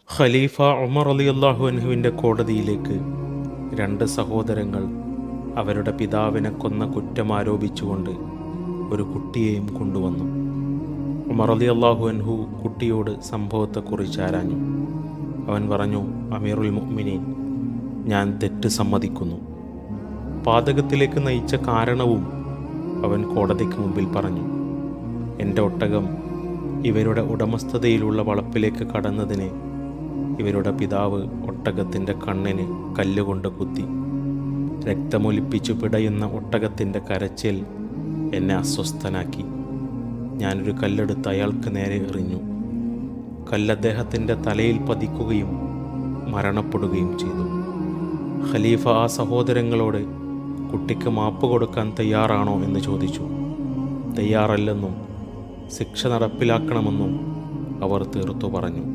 ഖലീഫ ഉമർ റളിയല്ലാഹു അൻഹുവിൻ്റെ കോടതിയിലേക്ക് രണ്ട് സഹോദരങ്ങൾ അവരുടെ പിതാവിനെ കൊന്ന കുറ്റം ആരോപിച്ചുകൊണ്ട് ഒരു കുട്ടിയെയും കൊണ്ടുവന്നു. ഉമർ റളിയല്ലാഹു അൻഹു കുട്ടിയോട് സംഭവത്തെക്കുറിച്ച് ആരാഞ്ഞു. അവൻ പറഞ്ഞു, അമീറുൽ മുഅ്മിനീൻ, ഞാൻ തെറ്റ് സമ്മതിക്കുന്നു. പാതകത്തിലേക്ക് നയിച്ച കാരണവും അവൻ കോടതിക്ക് മുമ്പിൽ പറഞ്ഞു. എൻ്റെ ഒട്ടകം ഇവരുടെ ഉടമസ്ഥതയിലുള്ള വളപ്പിലേക്ക് കടന്നതിന് ഇവരുടെ പിതാവ് ഒട്ടകത്തിൻ്റെ കണ്ണിന് കല്ലുകൊണ്ട് കുത്തി. രക്തമൊലിപ്പിച്ചു പിടയുന്ന ഒട്ടകത്തിൻ്റെ കരച്ചിൽ എന്നെ അസ്വസ്ഥനാക്കി. ഞാനൊരു കല്ലെടുത്ത് അയാൾക്ക് നേരെ എറിഞ്ഞു. കല്ലദ്ദേഹത്തിൻ്റെ തലയിൽ പതിക്കുകയും മരണപ്പെടുകയും ചെയ്തു. ഖലീഫ ആ സഹോദരങ്ങളോട് കുട്ടിക്ക് മാപ്പ് കൊടുക്കാൻ തയ്യാറാണോ എന്ന് ചോദിച്ചു. തയ്യാറല്ലെന്നും ശിക്ഷ നടപ്പിലാക്കണമെന്നും അവർ തീർത്തു പറഞ്ഞു.